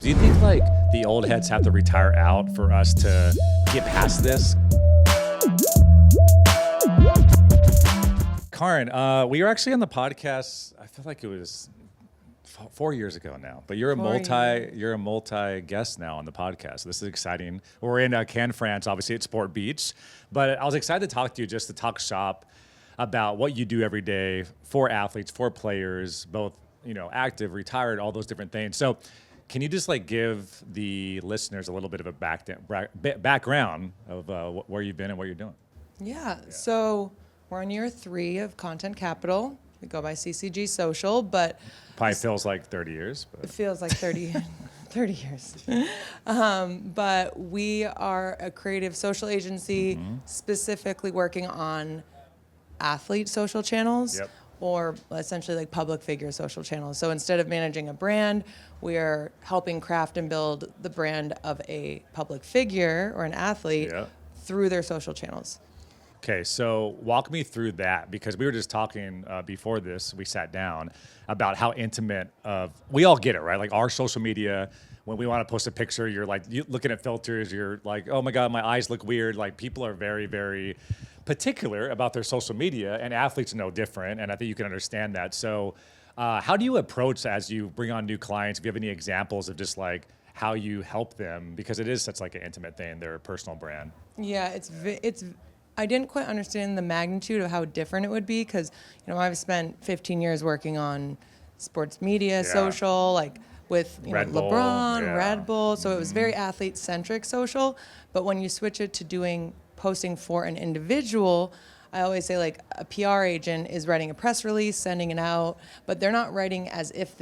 Do you think like the old heads have to retire out for us to get past this? Karin, we were actually on the podcast. I feel like it was 4 years ago now, but you're a multi guest now on the podcast. This is exciting. We're in Cannes, France, obviously at Sport Beach, but I was excited to talk to you just to talk shop about what you do every day for athletes, for players, both active, retired, all those different things. So. Can you just like give the listeners a little bit of a background of where you've been and what you're doing? Yeah. So we're on year 3 of Content Capital. We go by CCG Social, but probably feels like 30 years. But. It feels like 30 years. But we are a creative social agency specifically working on athlete social channels. Yep. Or essentially like public figure social channels. So instead of managing a brand, we are helping craft and build the brand of a public figure or an athlete through their social channels. Okay, so walk me through that, because we were just talking before this, we sat down, about how intimate we all get it, right? Like our social media, when we want to post a picture, you're like looking at filters, you're like, oh my God, my eyes look weird. Like people are very, very particular about their social media, and athletes are no different, and I think you can understand that. So how do you approach as you bring on new clients? If you have any examples of just like how you help them, because it is such like an intimate thing, their personal brand. Yeah, it's I didn't quite understand the magnitude of how different it would be, because I've spent 15 years working on sports media, social, like with LeBron, Red Bull, so it was very athlete-centric social. But when you switch it to posting for an individual, I always say like a PR agent is writing a press release, sending it out, but they're not writing as if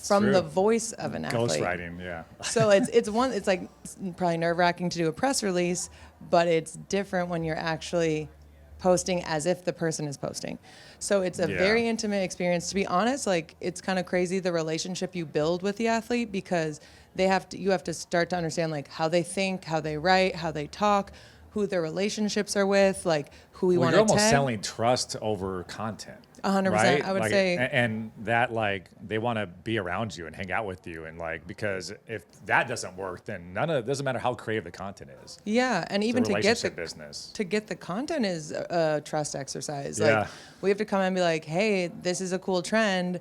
from the voice of an athlete. Ghostwriting, yeah. So it's like probably nerve-wracking to do a press release, but it's different when you're actually posting as if the person is posting. So it's a very intimate experience. To be honest, like it's kind of crazy the relationship you build with the athlete, because you have to start to understand like how they think, how they write, how they talk, who their relationships are with, like who we want to tag. You're almost selling trust over content. 100%, right? I would say. And that like they want to be around you and hang out with you, and like because if that doesn't work, then it doesn't matter how creative the content is. Yeah, and even to get the content is a trust exercise. Yeah. Like we have to come and be like, hey, this is a cool trend.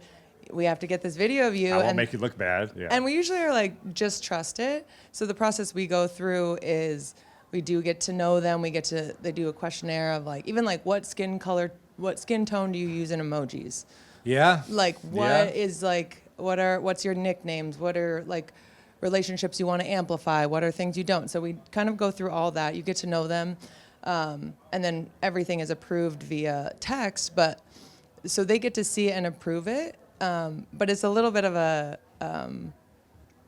We have to get this video of you. I won't make you look bad. Yeah. And we usually are like, just trust it. So the process we go through is we do get to know them. They do a questionnaire of like, even like what skin tone do you use in emojis? Yeah. Like what's your nicknames? What are like relationships you want to amplify? What are things you don't? So we kind of go through all that. You get to know them. And then everything is approved via text, but so they get to see it and approve it. But it's a little bit of a,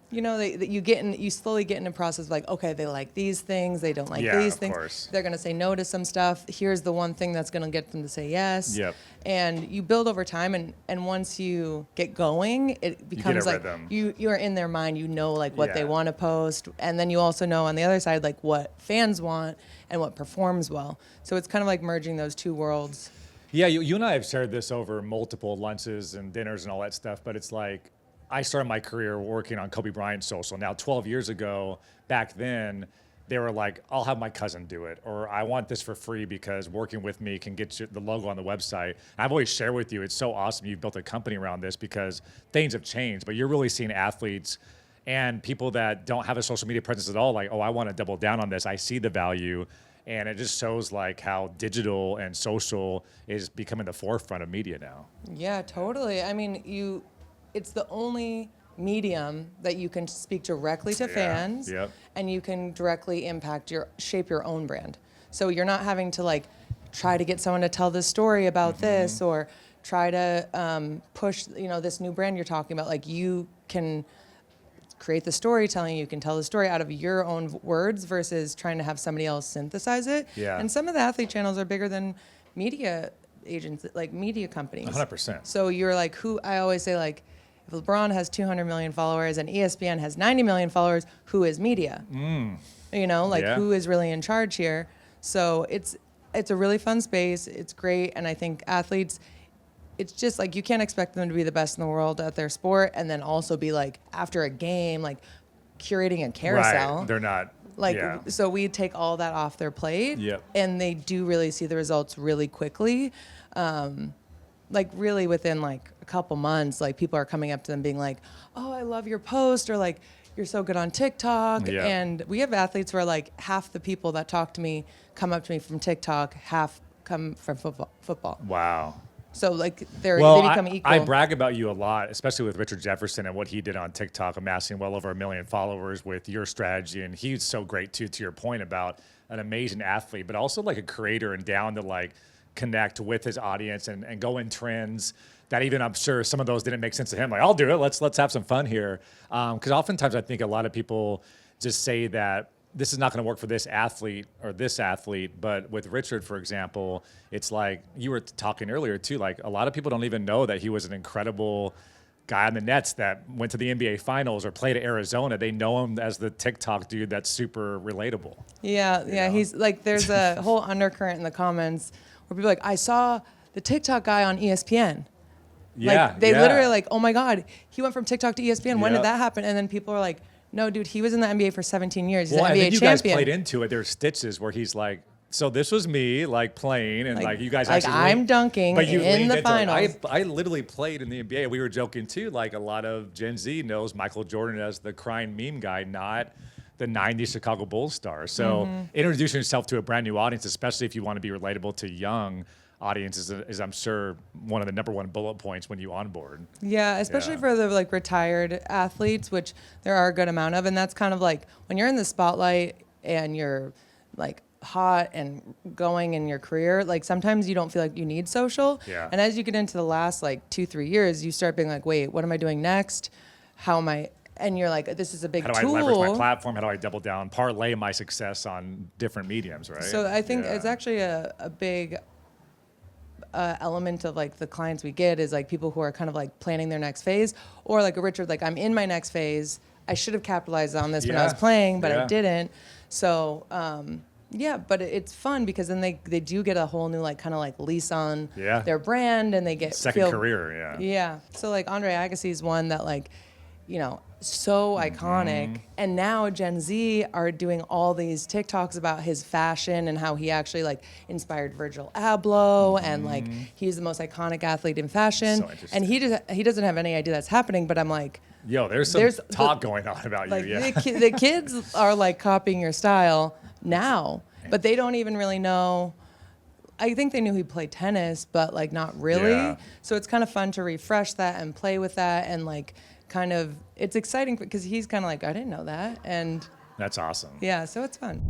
you slowly get in a process of like, okay, they like these things, they don't like these things. Course. They're going to say no to some stuff. Here's the one thing that's going to get them to say yes. Yep. And you build over time, and once you get going, it becomes like you're in their mind, like what they want to post. And then you also know on the other side, like what fans want and what performs well. So it's kind of like merging those two worlds. Yeah, you and I have shared this over multiple lunches and dinners and all that stuff, but it's like, I started my career working on Kobe Bryant's social. Now, 12 years ago, back then, they were like, I'll have my cousin do it, or I want this for free because working with me can get you the logo on the website. I've always shared with you, it's so awesome you've built a company around this, because things have changed, but you're really seeing athletes and people that don't have a social media presence at all, like, oh, I want to double down on this. I see the value. And it just shows like how digital and social is becoming the forefront of media now. Yeah, totally. I mean, it's the only medium that you can speak directly to fans, and you can directly shape your own brand. So you're not having to like try to get someone to tell this story about this, or try to push this new brand you're talking about. Like you can create the storytelling, you can tell the story out of your own words versus trying to have somebody else synthesize it. Yeah. And some of the athlete channels are bigger than media agents, like media companies. 100%. So you're like, I always say like, if LeBron has 200 million followers and ESPN has 90 million followers, who is media? Who is really in charge here? So it's a really fun space. It's great. And I think athletes, it's just like you can't expect them to be the best in the world at their sport and then also be like after a game like curating a carousel. Right. They're not. Like, yeah. so we take all that off their plate. Yep. And they do really see the results really quickly. Like really within like a couple months, like people are coming up to them being like, oh, I love your post, or like, you're so good on TikTok. Yeah. And we have athletes where like half the people that talk to me come up to me from TikTok, half come from football. Wow. So like they become equal. I brag about you a lot, especially with Richard Jefferson and what he did on TikTok, amassing well over 1 million followers with your strategy. And he's so great too, to your point about an amazing athlete, but also like a creator and down to like connect with his audience and go in trends that even I'm sure some of those didn't make sense to him. Like, I'll do it. Let's have some fun here. Because oftentimes I think a lot of people just say that this is not going to work for this athlete or this athlete. But with Richard, for example, it's like you were talking earlier too, like a lot of people don't even know that he was an incredible guy on the Nets that went to the NBA finals or played at Arizona. They know him as the TikTok dude that's super relatable. Yeah. You know? He's like, there's a whole undercurrent in the comments where people are like, I saw the TikTok guy on ESPN. Yeah, like they literally like, oh my God, he went from TikTok to ESPN. When Yep. did that happen? And then people are like, no, dude, he was in the NBA for 17 years. He's Well, an and NBA then you champion. guys played into it. There's stitches where he's like, so this was me like playing and like you guys like actually I'm dunking but you in leaned the into it. finals. I literally played in the NBA. We were joking too, like a lot of Gen Z knows Michael Jordan as the crying meme guy, not the 90s Chicago Bulls star. So introducing yourself to a brand new audience, especially if you want to be relatable to young audiences, is I'm sure one of the number one bullet points when you onboard. Yeah, especially Yeah. for the like retired athletes, which there are a good amount of. And that's kind of like when you're in the spotlight and you're like hot and going in your career, like sometimes you don't feel like you need social. Yeah. And as you get into the last like 2-3 years, you start being like, wait, what am I doing next? How am I? And you're like, this is a big How do tool. I leverage my platform? How do I double down, parlay my success on different mediums, right? So I think Yeah. it's actually a big element of like the clients we get is like people who are kind of like planning their next phase, or like a Richard, like I'm in my next phase. I should have capitalized on this when I was Yeah. playing, but I Yeah. didn't. So yeah, but it's fun because then they do get a whole new like kind of like lease on Yeah. their brand, and they get second career, yeah. Yeah. So like Andre Agassi's one that like, you know, so iconic. And now Gen Z are doing all these TikToks about his fashion and how he actually like inspired Virgil Abloh and like he's the most iconic athlete in fashion. So interesting. And he doesn't have any idea that's happening, but I'm like, Yo, there's some talk going on about like you, yeah. the kids are like copying your style now, but they don't even really know. I think they knew he played tennis, but like not really. Yeah. So it's kind of fun to refresh that and play with that, and like kind of it's exciting because he's kind of like, I didn't know that, and That's awesome. yeah, so it's fun.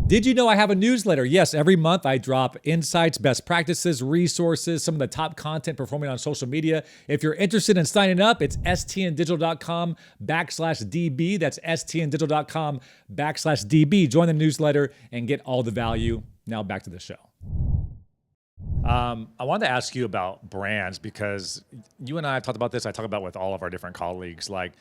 Did you know I have a newsletter? Yes, every month I drop insights, best practices, resources, some of the top content performing on social media. If you're interested in signing up, it's stndigital.com/DB. That's stndigital.com/DB. Join the newsletter and get all the value. Now back to the show. I wanted to ask you about brands because you and I have talked about this. I talk about it with all of our different colleagues. Like,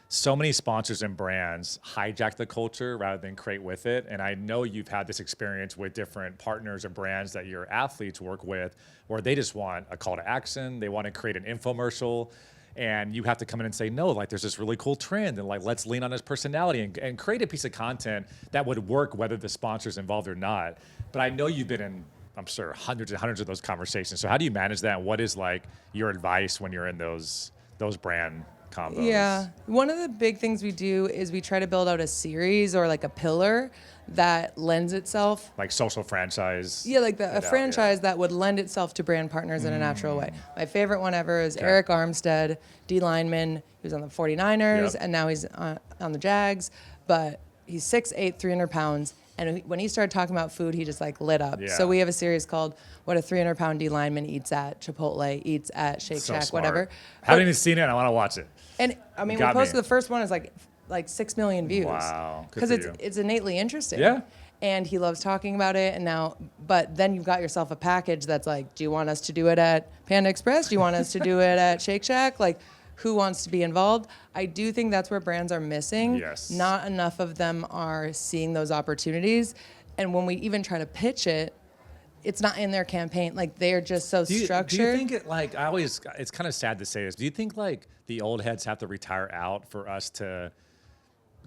so many sponsors and brands hijack the culture rather than create with it. And I know you've had this experience with different partners or brands that your athletes work with where they just want a call to action. They want to create an infomercial. And you have to come in and say, no, like there's this really cool trend and like, let's lean on his personality and create a piece of content that would work whether the sponsor's involved or not. But I know you've been in, I'm sure, hundreds and hundreds of those conversations. So how do you manage that? What is like your advice when you're in those brand combos? Yeah. One of the big things we do is we try to build out a series or like a pillar that lends itself. Like social franchise. Yeah, like a Yeah, franchise that would lend itself to brand partners in a natural way. My favorite one ever is Eric Armstead, D lineman. He was on the 49ers, Yep. and now he's on the Jags. But he's 6'8", 300 pounds. And when he started talking about food, he just like lit up. Yeah. So we have a series called "What a 300-Pound D lineman eats at Chipotle, eats at Shake So Shack, smart. whatever." Haven't even seen it. I want to watch it. And I mean, we Got me. posted the first one is like 6 million views. Wow. Good Because for it's you. it's innately interesting. Yeah. And he loves talking about it. And now, but then you've got yourself a package that's like, do you want us to do it at Panda Express? Do you want us to do it at Shake Shack? Like, who wants to be involved? I do think that's where brands are missing. Yes. Not enough of them are seeing those opportunities. And when we even try to pitch it, it's not in their campaign. Like, they're just so structured. Do you think it like it's kind of sad to say this. Do you think like the old heads have to retire out for us to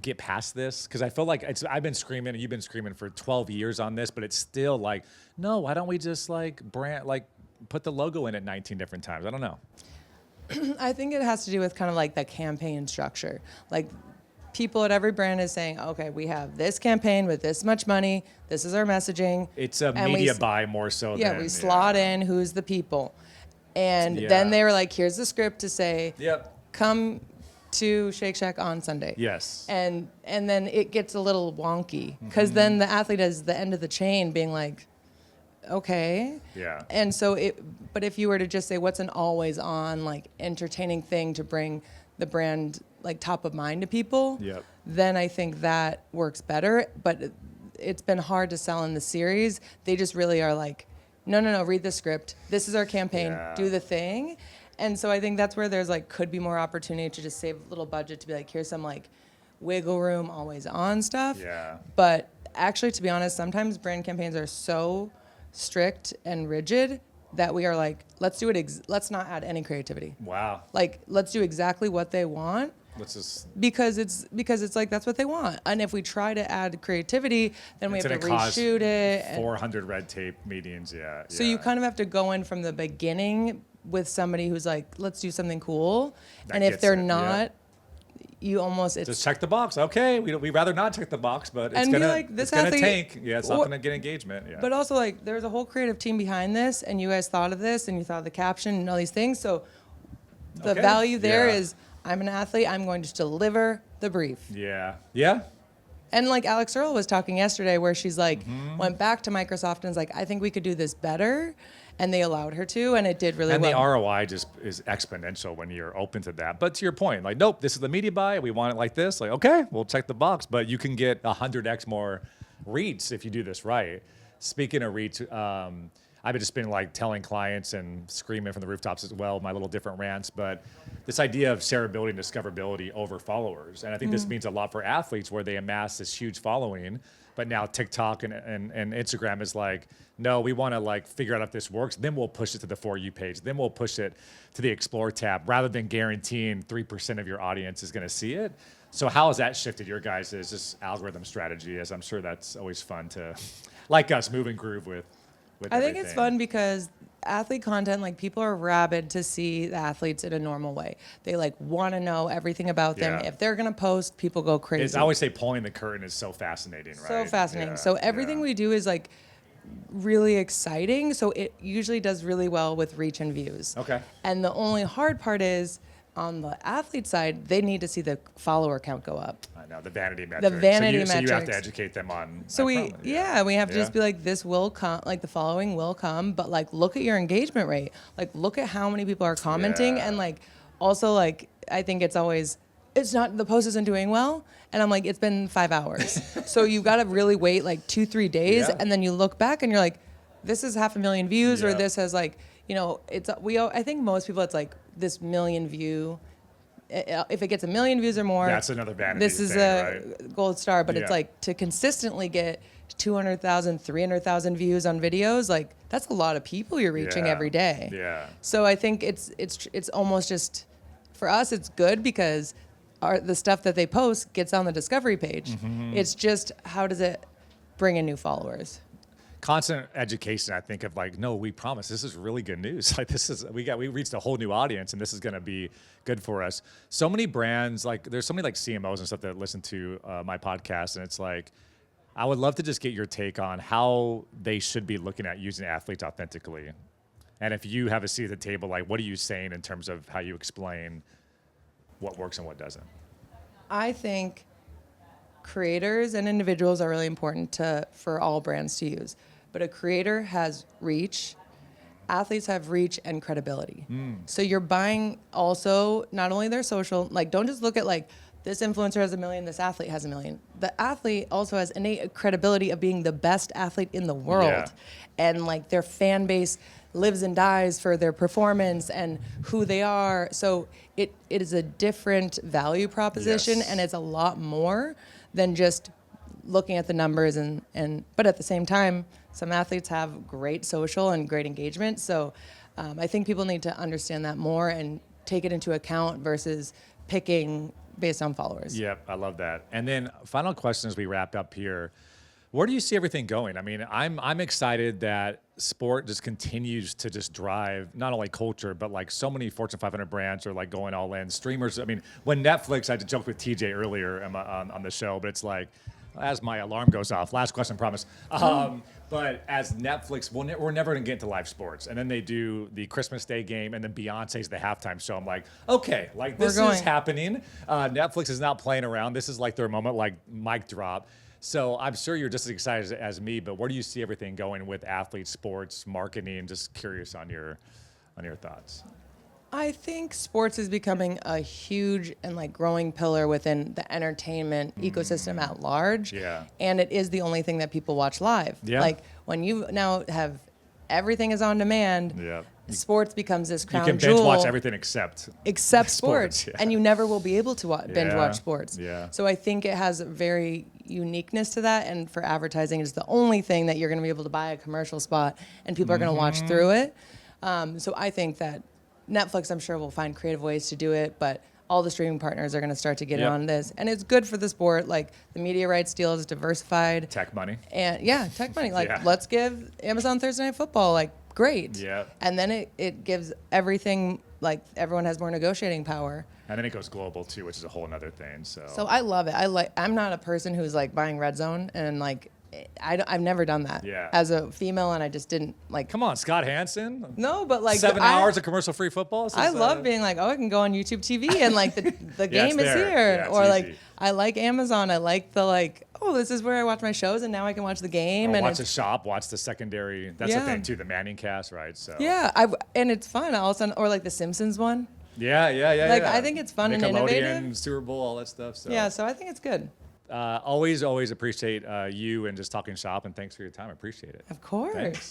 get past this? Because I feel like I've been screaming and you've been screaming for 12 years on this, but it's still like, no, why don't we just like put the logo in it 19 different times? I don't know. I think it has to do with kind of like the campaign structure. Like people at every brand is saying, okay, we have this campaign with this much money. This is our messaging. It's a media buy more so than. We slot in who's the people. And then they were like, here's the script to say, come to Shake Shack on Sunday. Yes. And then it gets a little wonky because then the athlete is the end of the chain being like, okay. Yeah. And so but if you were to just say what's an always on like entertaining thing to bring the brand like top of mind to people, then I think that works better. But it's been hard to sell in the series. They just really are like, no, read the script. This is our campaign. Do the thing. And so I think that's where there's like could be more opportunity to just save a little budget to be like, here's some like wiggle room, always on stuff. Yeah. But actually, to be honest, sometimes brand campaigns are so strict and rigid that we are like, let's do it. Let's not add any creativity. Wow. Like, let's do exactly what they want. Let's just because it's like that's what they want. And if we try to add creativity, then we have to reshoot it. 400 red tape meetings. So you kind of have to go in from the beginning with somebody who's like, let's do something cool. And if they're not, you almost just check the box. Okay, we'd rather not check the box, but it's gonna like, it's gonna tank. Yeah, it's not gonna get engagement. Yeah. But also like there's a whole creative team behind this, and you guys thought of this, and you thought of the caption and all these things. So the value there is I'm an athlete. I'm going to deliver the brief. Yeah. Yeah. And like Alex Earle was talking yesterday, where she's like went back to Microsoft and was like, I think we could do this better. And they allowed her to, and it did really well. And the ROI just is exponential when you're open to that. But to your point, like, nope, this is the media buy. We want it like this. Like, okay, we'll check the box. But you can get 100x more reach if you do this right. Speaking of reach, I've just been like telling clients and screaming from the rooftops as well, my little different rants. But this idea of shareability and discoverability over followers. And I think this means a lot for athletes where they amass this huge following. But now TikTok and Instagram is like, no, we want to like figure out if this works. Then we'll push it to the For You page. Then we'll push it to the Explore tab rather than guaranteeing 3% of your audience is going to see it. So how has that shifted your guys' just algorithm strategy? As I'm sure that's always fun to, like us, move and groove with I think it's fun because athlete content, like people are rabid to see the athletes in a normal way. They like want to know everything about them. If they're going to post, people go crazy. I always say pulling the curtain is so fascinating, right? So fascinating. So everything we do is like really exciting. So it usually does really well with reach and views. Okay. And the only hard part is on the athlete side, they need to see the follower count go up. I know, the vanity metrics. The vanity metrics. So you have to educate them on. So we have to just be like, this will come, like the following will come, but like look at your engagement rate. Like look at how many people are commenting, and like also like I think it's always the post isn't doing well, and I'm like, it's been 5 hours. So you got to really wait like 2-3 days, and then you look back and you're like, this is 500,000 views, or this has like, I think most people it's like this million view. If it gets 1 million views or more, that's another vanity. This is a gold star, but it's like to consistently get 200,000, 300,000 views on videos, like that's a lot of people you're reaching every day. Yeah. So I think it's almost just for us, it's good because the stuff that they post gets on the discovery page. It's just how does it bring in new followers? Constant education, I think, of like, no, we promise this is really good news. Like we reached a whole new audience, and this is going to be good for us. So many brands, like there's so many like CMOs and stuff that listen to my podcast, and it's like, I would love to just get your take on how they should be looking at using athletes authentically. And if you have a seat at the table, like what are you saying in terms of how you explain what works and what doesn't? I think creators and individuals are really important for all brands to use. But a creator has reach. Athletes have reach and credibility. So you're buying also not only their social, like don't just look at like this influencer has 1 million, this athlete has 1 million. The athlete also has innate credibility of being the best athlete in the world. And like their fan base lives and dies for their performance and who they are. So it is a different value proposition, and it's a lot more than just looking at the numbers but at the same time, some athletes have great social and great engagement. So I think people need to understand that more and take it into account versus picking based on followers. Yep, I love that. And then final question as we wrap up here. Where do you see everything going? I mean, I'm excited that sport just continues to just drive not only culture, but like so many Fortune 500 brands are like going all in. Streamers, I mean, when Netflix, I had to joke with TJ earlier on the show, but it's like, as my alarm goes off, last question, promise. But as Netflix, we're never going to get into live sports. And then they do the Christmas Day game, and then Beyonce's the halftime show. I'm like, okay, like this is happening. Netflix is not playing around. This is like their moment, like mic drop. So I'm sure you're just as excited as me, but where do you see everything going with athletes, sports, marketing? Just curious on your thoughts. I think sports is becoming a huge and like growing pillar within the entertainment ecosystem at large. Yeah. And it is the only thing that people watch live. Yeah. Like when you now have everything is on demand, Yeah. sports becomes this crown You can jewel. binge watch everything except sports. yeah. And you never will be able to binge Yeah. watch sports. Yeah. So I think it has a very uniqueness to that. And for advertising, it's the only thing that you're going to be able to buy a commercial spot and people are going to watch through it. So I think that Netflix, I'm sure, will find creative ways to do it, but all the streaming partners are going to start to get in on this. And it's good for the sport. Like, the media rights deal is diversified. tech money. And, yeah, tech money. Like, Yeah. let's give Amazon Thursday Night Football, like, great. Yeah. And then it gives everything, like, everyone has more negotiating power. And then it goes global, too, which is a whole other thing. So I love it. I'm not a person who's, like, buying Red Zone and, like, I've never done that as a female, and I just didn't like. Come on, Scott Hansen. No, but like 7 hours of commercial-free football. I love being like, oh, I can go on YouTube TV and like the game is here, Yeah, or easy. like I like Amazon. I like the like, oh, this is where I watch my shows, and now I can watch the game Or and watch the shop, watch the secondary. That's the thing too, the Manning cast, right? So and it's fun. All of a sudden, or like the Simpsons one. Yeah. Like, I think it's fun and innovative. Nickelodeon, Super Bowl, all that stuff. So Yeah, so I think it's good. always appreciate you and just talking shop. And thanks for your time. I appreciate it. Of course. Thanks.